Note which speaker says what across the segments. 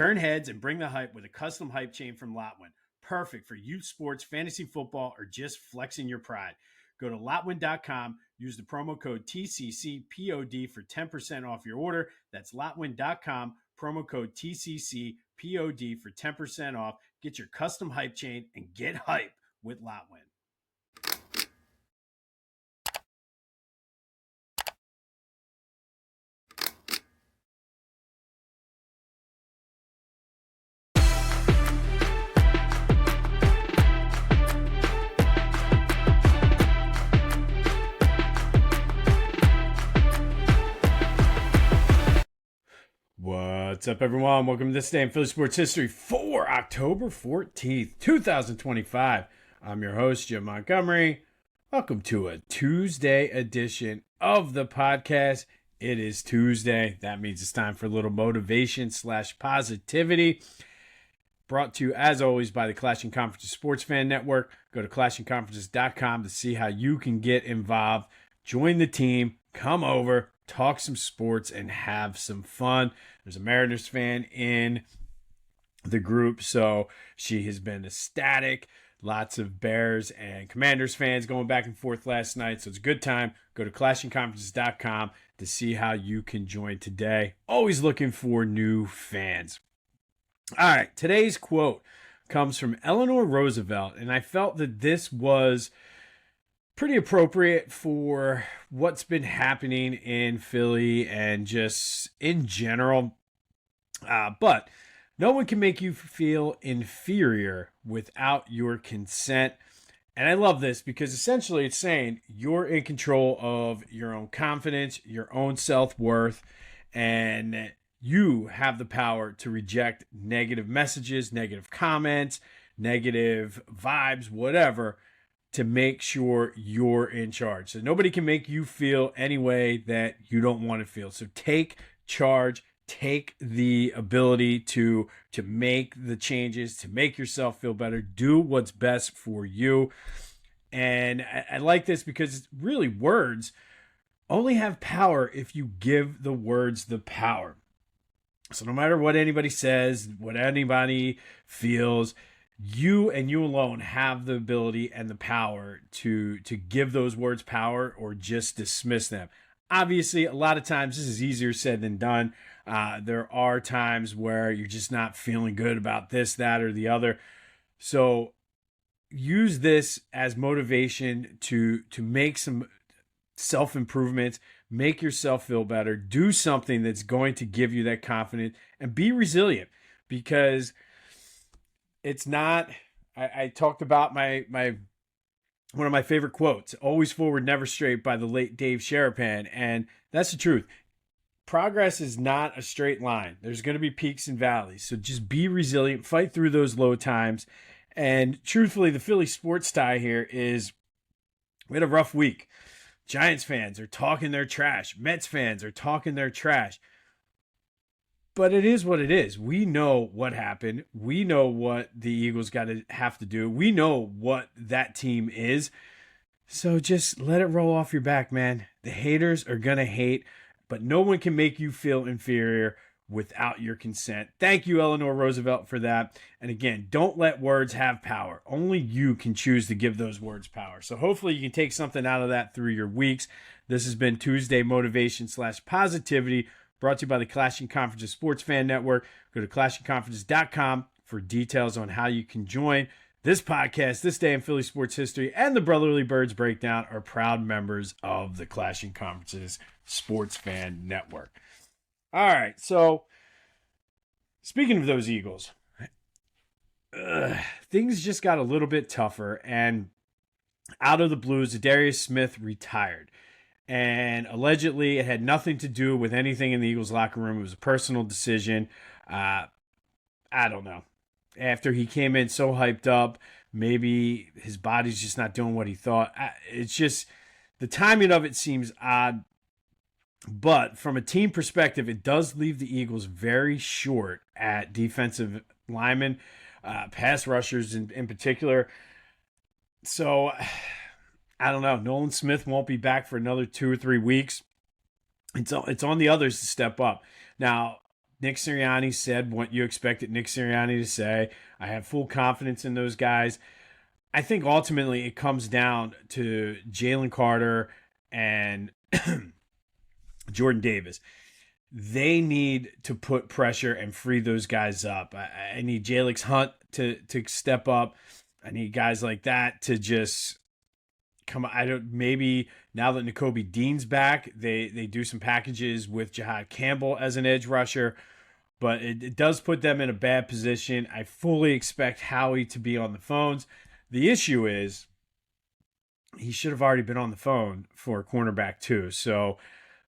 Speaker 1: Turn heads and bring the hype with a custom hype chain from Lotwin. Perfect for youth sports, fantasy football, or just flexing your pride. Go to Lotwin.com, use the promo code TCCPOD for 10% off your order. That's Lotwin.com, promo code TCCPOD for 10% off. Get your custom hype chain and get hype with Lotwin. What's up, everyone? Welcome to this day in Philly sports history for October 14th, 2025. I'm your host, Jim Montgomery. Welcome to a Tuesday edition of the podcast. It is Tuesday. That means it's time for a little motivation / positivity. Brought to you, as always, by the Clashing Conferences Sports Fan Network. Go to clashingconferences.com to see how you can get involved. Join the team. Come over. Talk some sports and have some fun. There's a Mariners fan in the group, so she has been ecstatic. Lots of Bears and Commanders fans going back and forth last night, so it's a good time. Go to clashingconferences.com to see how you can join today. Always looking for new fans. All right, today's quote comes from Eleanor Roosevelt, and I felt that this was pretty appropriate for what's been happening in Philly and just in general. But no one can make you feel inferior without your consent. And I love this because essentially it's saying you're in control of your own confidence, your own self-worth, and you have the power to reject negative messages, negative comments, negative vibes, whatever, to make sure you're in charge. So nobody can make you feel any way that you don't want to feel. So take charge, take the ability to make the changes, to make yourself feel better, do what's best for you. And I like this because really words only have power if you give the words the power. So no matter what anybody says, what anybody feels, you and you alone have the ability and the power to give those words power or just dismiss them. Obviously, a lot of times this is easier said than done. There are times where you're just not feeling good about this, that, or the other. So use this as motivation to make some self-improvements, make yourself feel better, do something that's going to give you that confidence, and be resilient, because it's not, I talked about my one of my favorite quotes, "Always forward, never straight," by the late Dave Sharapan. And that's the truth. Progress is not a straight line. There's going to be peaks and valleys. So just be resilient, fight through those low times. And truthfully, the Philly sports tie here is we had a rough week. Giants fans are talking their trash. Mets fans are talking their trash. But it is what it is. We know what happened. We know what the Eagles got to have to do. We know what that team is. So just let it roll off your back, man. The haters are going to hate, but no one can make you feel inferior without your consent. Thank you, Eleanor Roosevelt, for that. And again, don't let words have power. Only you can choose to give those words power. So hopefully you can take something out of that through your weeks. This has been Tuesday Motivation / Positivity, brought to you by the Clashing Conferences Sports Fan Network. Go to clashingconferences.com for details on how you can join. This podcast, This Day in Philly Sports History, and the Brotherly Birds Breakdown are proud members of the Clashing Conferences Sports Fan Network. All right, so speaking of those Eagles, things just got a little bit tougher, and out of the blues, Darius Smith retired. And allegedly, it had nothing to do with anything in the Eagles locker room. It was a personal decision. I don't know. After he came in so hyped up, maybe his body's just not doing what he thought. It's just, the timing of it seems odd. But from a team perspective, it does leave the Eagles very short at defensive linemen, pass rushers in particular. So I don't know. Nolan Smith won't be back for another 2 or 3 weeks. It's on the others to step up. Now, Nick Sirianni said what you expected Nick Sirianni to say. I have full confidence in those guys. I think ultimately it comes down to Jalen Carter and Jordan Davis. They need to put pressure and free those guys up. I need Jalix Hunt to step up. I need guys like that to just come. Maybe now that Nakobe Dean's back, they do some packages with Jihad Campbell as an edge rusher. But it does put them in a bad position. I fully expect Howie to be on the phones. The issue is he should have already been on the phone for a cornerback too. So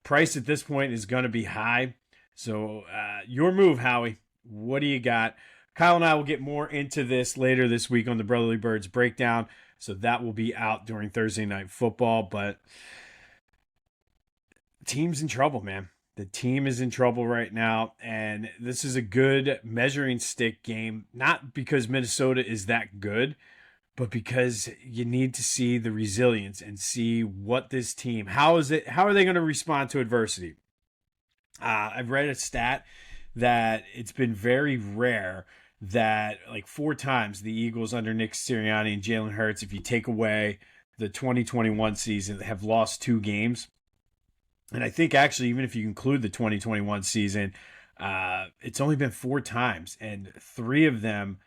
Speaker 1: price at this point is going to be high. So your move, Howie. What do you got? Kyle and I will get more into this later this week on the Brotherly Birds breakdown. So that will be out during Thursday Night Football. But team's in trouble, man. The team is in trouble right now, and this is a good measuring stick game, not because Minnesota is that good, but because you need to see the resilience and see what this team, how are they going to respond to adversity? I've read a stat that it's been very rare that like 4 times the Eagles under Nick Sirianni and Jalen Hurts, if you take away the 2021 season, have lost 2 games. And I think actually, even if you include the 2021 season, it's only been 4 times, and 3 of them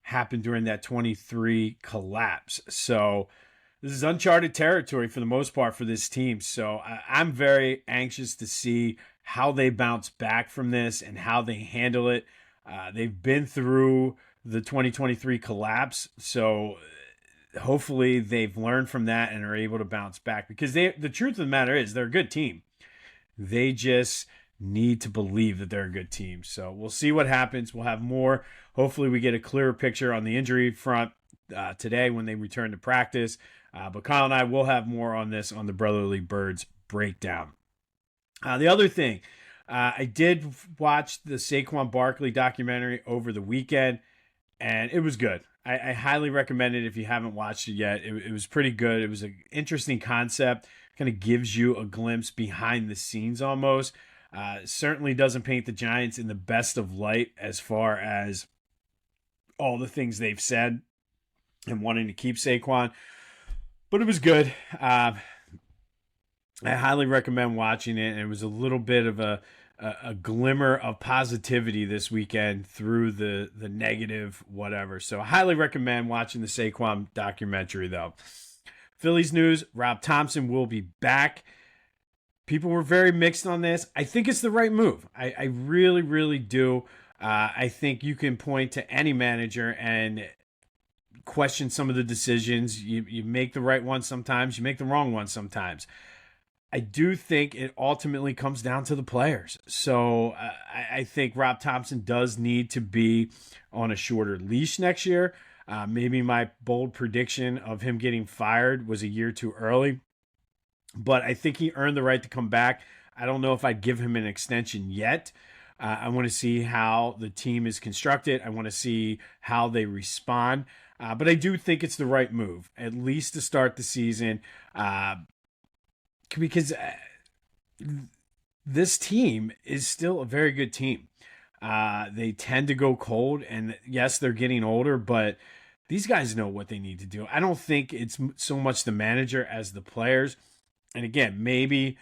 Speaker 1: happened during that 23 collapse. So this is uncharted territory for the most part for this team. So I'm very anxious to see how they bounce back from this and how they handle it. They've been through the 2023 collapse, so hopefully they've learned from that and are able to bounce back, because the truth of the matter is they're a good team. They just need to believe that they're a good team. So we'll see what happens. We'll have more. Hopefully we get a clearer picture on the injury front today when they return to practice. But Kyle and I will have more on this on the Brotherly Birds breakdown. The other thing, I did watch the Saquon Barkley documentary over the weekend, and it was good. I highly recommend it if you haven't watched it yet. It was pretty good. It was an interesting concept. Kind of gives you a glimpse behind the scenes almost. Certainly doesn't paint the Giants in the best of light as far as all the things they've said and wanting to keep Saquon. But it was good. I highly recommend watching it. And it was a little bit of a glimmer of positivity this weekend through the negative whatever. So I highly recommend watching the Saquon documentary, though. Phillies news, Rob Thompson will be back. People were very mixed on this. I think it's the right move. I really, really do. I think you can point to any manager and question some of the decisions. You make the right one sometimes. You make the wrong one sometimes. I do think it ultimately comes down to the players. So I think Rob Thompson does need to be on a shorter leash next year. Maybe my bold prediction of him getting fired was a year too early, but I think he earned the right to come back. I don't know if I'd give him an extension yet. I want to see how the team is constructed. I want to see how they respond. But I do think it's the right move, at least to start the season. Because this team is still a very good team. They tend to go cold, and yes, they're getting older, but these guys know what they need to do. I don't think it's so much the manager as the players. And again, maybe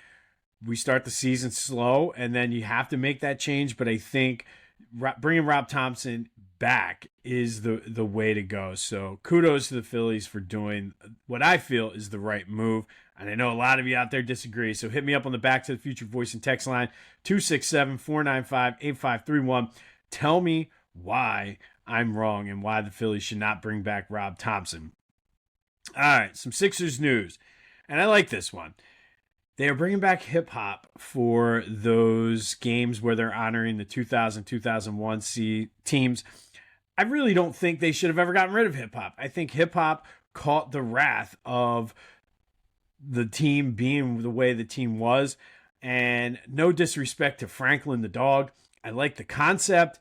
Speaker 1: we start the season slow, and then you have to make that change. But I think bringing Rob Thompson back is the way to go. So kudos to the Phillies for doing what I feel is the right move. And I know a lot of you out there disagree. So hit me up on the Back to the Future voice and text line, 267-495-8531. Tell me why I'm wrong and why the Phillies should not bring back Rob Thompson. All right, some Sixers news. And I like this one. They are bringing back hip-hop for those games where they're honoring the 2000-2001 teams. I really don't think they should have ever gotten rid of hip-hop. I think hip-hop caught the wrath of the team being the way the team was. And no disrespect to Franklin the dog. I like the concept.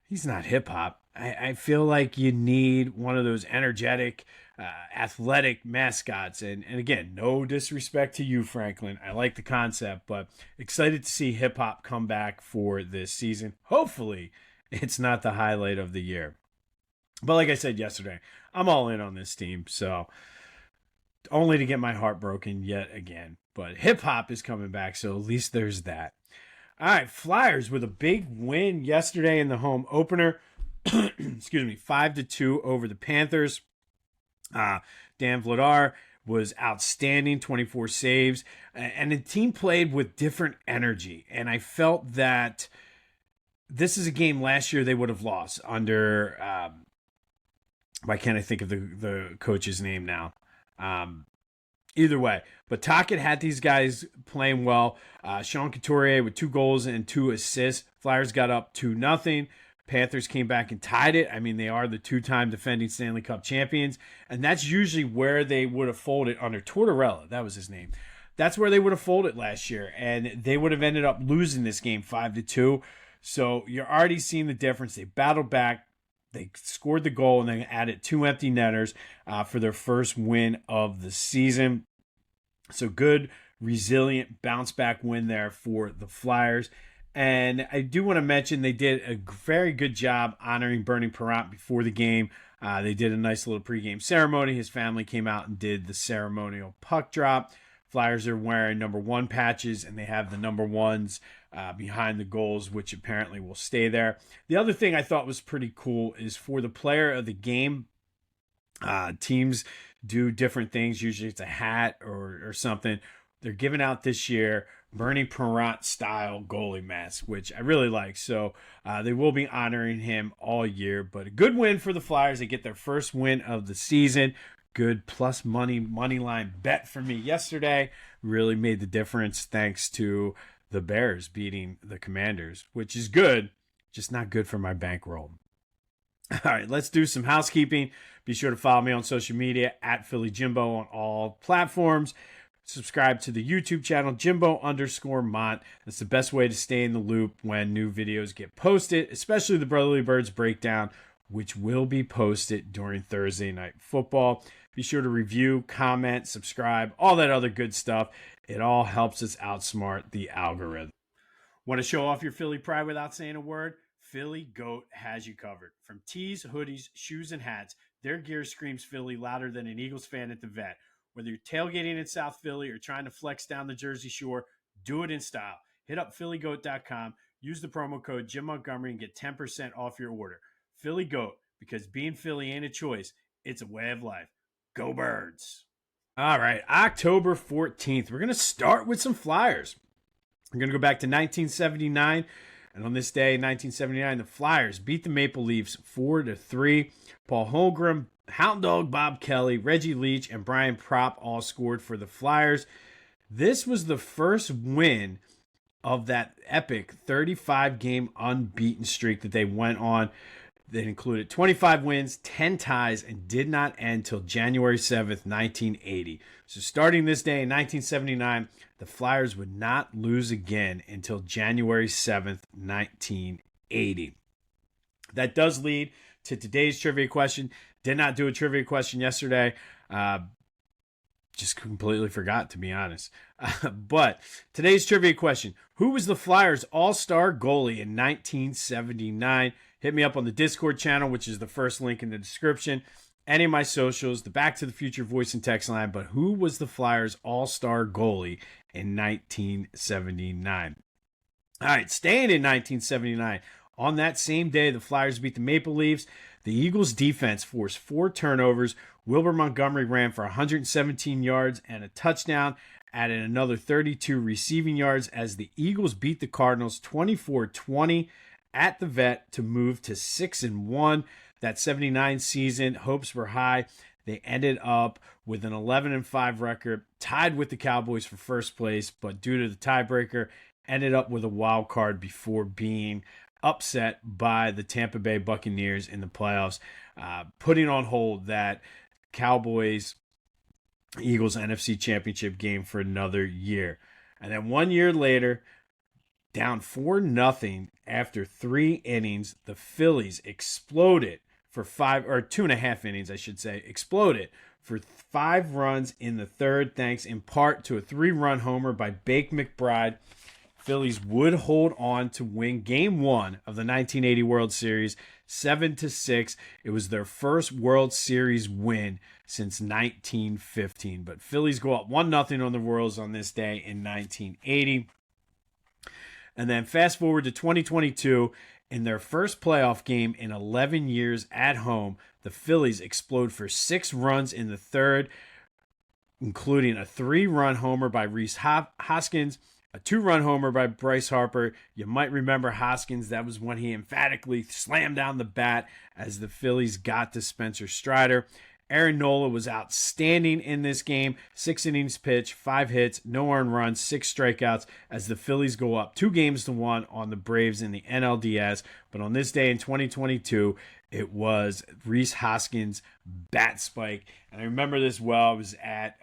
Speaker 1: He's not hip-hop. I feel like you need one of those energetic athletic mascots. And again, no disrespect to you, Franklin. I like the concept, but excited to see hip hop come back for this season. Hopefully, it's not the highlight of the year. But like I said yesterday, I'm all in on this team. So only to get my heart broken yet again. But hip hop is coming back, so at least there's that. All right, Flyers with a big win yesterday in the home opener. Excuse me, 5-2 over the Panthers. Dan Vladar was outstanding, 24 saves, and the team played with different energy. And I felt that this is a game last year they would have lost under. Why can't I think of the coach's name now? Either way, but Tocchet had these guys playing well. Sean Couturier with 2 goals and 2 assists. Flyers got up 2-0. Panthers came back and tied it. I mean, they are the 2-time defending Stanley Cup champions, and that's usually where they would have folded under Tortorella. That was his name. That's where they would have folded last year, and they would have ended up losing this game 5-2. So you're already seeing the difference. They battled back. They scored the goal and then added 2 empty netters for their first win of the season. So good, resilient bounce back win there for the Flyers. And I do want to mention they did a very good job honoring Bernie Parent before the game. They did a nice little pregame ceremony. His family came out and did the ceremonial puck drop. Flyers are wearing number 1 patches, and they have the number 1s behind the goals, which apparently will stay there. The other thing I thought was pretty cool is for the player of the game, teams do different things. Usually it's a hat or something. They're giving out this year Bernie Parent style goalie mask, which I really like. So they will be honoring him all year. But a good win for the Flyers. They get their first win of the season. Good plus money line bet for me yesterday. Really made the difference thanks to the Bears beating the Commanders, which is good, just not good for my bankroll. All right, let's do some housekeeping. Be sure to follow me on social media at Philly Jimbo on all platforms. Subscribe to the YouTube channel, Jimbo_Mont. That's the best way to stay in the loop when new videos get posted, especially the Brotherly Birds breakdown, which will be posted during Thursday Night Football. Be sure to review, comment, subscribe, all that other good stuff. It all helps us outsmart the algorithm. Want to show off your Philly pride without saying a word? Philly Goat has you covered. From tees, hoodies, shoes, and hats, their gear screams Philly louder than an Eagles fan at the vet. Whether you're tailgating in South Philly or trying to flex down the Jersey Shore, do it in style. Hit up phillygoat.com, use the promo code Jim Montgomery, and get 10% off your order. Philly Goat, because being Philly ain't a choice, it's a way of life. Go Birds! All right, October 14th. We're going to start with some Flyers. We're going to go back to 1979. And on this day, 1979, the Flyers beat the Maple Leafs 4-3. Paul Holmgren, Hound Dog Bob Kelly, Reggie Leach, and Brian Propp all scored for the Flyers. This was the first win of that epic 35-game unbeaten streak that they went on. That included 25 wins, 10 ties, and did not end till January 7th, 1980. So starting this day in 1979, the Flyers would not lose again until January 7th, 1980. That does lead to today's trivia question. Did not do a trivia question yesterday. Just completely forgot, to be honest. But today's trivia question: who was the Flyers all-star goalie in 1979? Hit me up on the Discord channel, which is the first link in the description. Any of my socials, the Back to the Future voice and text line. But who was the Flyers all-star goalie in 1979? All right, staying in 1979. On that same day, the Flyers beat the Maple Leafs. The Eagles' defense forced 4 turnovers. Wilbur Montgomery ran for 117 yards and a touchdown, added another 32 receiving yards as the Eagles beat the Cardinals 24-20 at the Vet to move to 6-1. That 79 season, hopes were high. They ended up with an 11-5 record, tied with the Cowboys for first place, but due to the tiebreaker, ended up with a wild card before being upset by the Tampa Bay Buccaneers in the playoffs, putting on hold that Cowboys Eagles NFC Championship game for another year. And then 1 year later, down 4-0 after 3 innings, the Phillies exploded for 2.5 innings, I should say, exploded for 5 runs in the third, thanks in part to a 3-run homer by Bake McBride. Phillies would hold on to win Game 1 of the 1980 World Series 7-6. It was their first World Series win since 1915. But Phillies go up 1-0 on the Royals on this day in 1980. And then fast forward to 2022. In their first playoff game in 11 years at home, the Phillies explode for 6 runs in the third, including a 3-run homer by Rhys Hoskins, a 2-run homer by Bryce Harper. You might remember Hoskins. That was when he emphatically slammed down the bat as the Phillies got to Spencer Strider. Aaron Nola was outstanding in this game. 6 innings pitched, 5 hits, no earned runs, 6 strikeouts as the Phillies go up 2-1 on the Braves in the NLDS. But on this day in 2022, it was Rhys Hoskins' bat spike. And I remember this well. I was at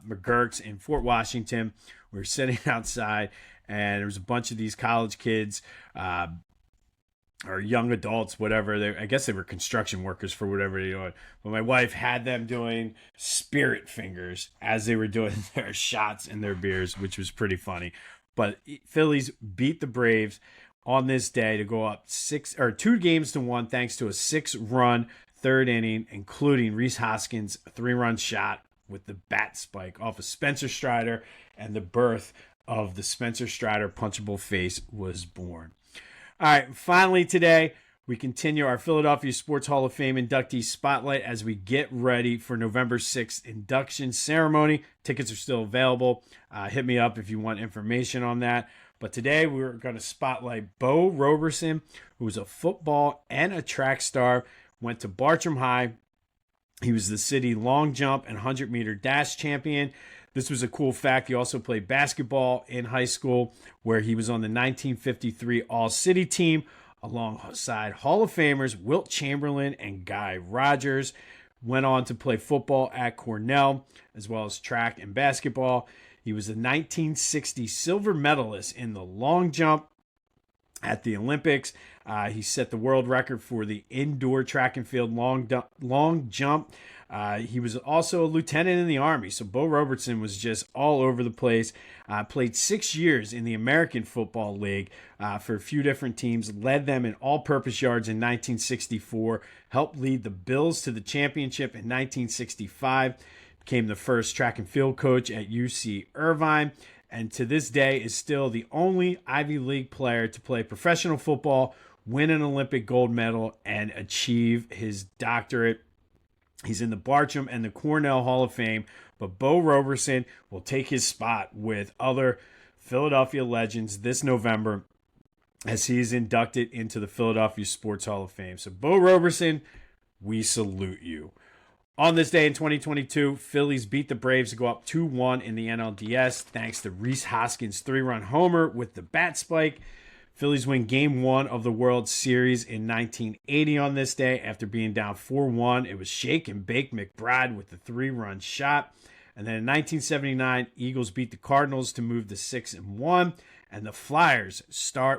Speaker 1: McGurk's in Fort Washington. We were sitting outside, and there was a bunch of these college kids, or young adults, whatever. I guess they were construction workers for whatever they're doing. But my wife had them doing spirit fingers as they were doing their shots and their beers, which was pretty funny. But Phillies beat the Braves on this day to go up 2-1 thanks to a 6-run third inning, including Rhys Hoskins' 3-run shot with the bat spike off of Spencer Strider, and the birth of the Spencer Strider punchable face was born. All right, finally today, we continue our Philadelphia Sports Hall of Fame inductee spotlight as we get ready for November 6th induction ceremony. Tickets are still available. Hit me up if you want information on that. But today we're going to spotlight Bo Roberson, who was a football and a track star, went to Bartram High. He was the city long jump and 100-meter dash champion. This was a cool fact. He also played basketball in high school, where he was on the 1953 All-City team alongside Hall of Famers Wilt Chamberlain and Guy Rogers. Went on to play football at Cornell, as well as track and basketball. He was a 1960 silver medalist in the long jump at the Olympics. He set the world record for the indoor track and field long jump. He was also a lieutenant in the Army, so Bo Roberson was just all over the place. Played 6 years in the American Football League for a few different teams, led them in all-purpose yards in 1964, helped lead the Bills to the championship in 1965, became the first track and field coach at UC Irvine, and to this day is still the only Ivy League player to play professional football, win an Olympic gold medal, and achieve his doctorate. He's in the Bartram and the Cornell Hall of Fame, but Bo Roberson will take his spot with other Philadelphia legends this November as he is inducted into the Philadelphia Sports Hall of Fame. So Bo Roberson, we salute you. On this day in 2022, Phillies beat the Braves to go up 2-1 in the NLDS thanks to Rhys Hoskins' 3-run homer with the bat spike. Phillies win Game 1 of the World Series in 1980 on this day after being down 4-1. It was Shake and Bake McBride with the 3-run shot. And then in 1979, Eagles beat the Cardinals to move to 6-1. And the Flyers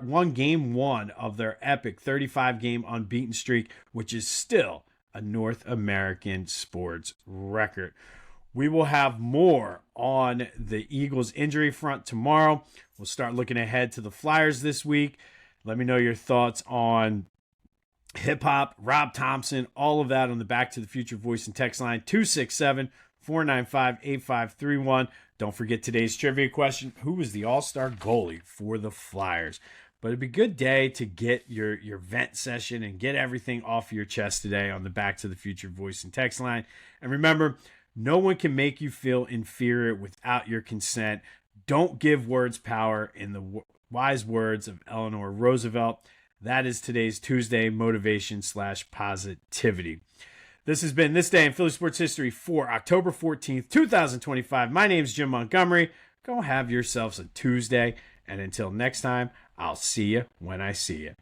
Speaker 1: won Game 1 of their epic 35-game unbeaten streak, which is still a North American sports record. We will have more on the Eagles injury front tomorrow. We'll start looking ahead to the Flyers this week. Let me know your thoughts on hip-hop, Rob Thompson, all of that on the Back to the Future voice and text line, 267-495-8531. Don't forget today's trivia question. Who was the all-star goalie for the Flyers? But it'd be a good day to get your vent session and get everything off your chest today on the Back to the Future voice and text line. And remember, no one can make you feel inferior without your consent. Don't give words power, in the wise words of Eleanor Roosevelt. That is today's Tuesday motivation/positivity. This has been This Day in Philly Sports History for October 14th, 2025. My name's Jim Montgomery. Go have yourselves a Tuesday. And until next time, I'll see you when I see you.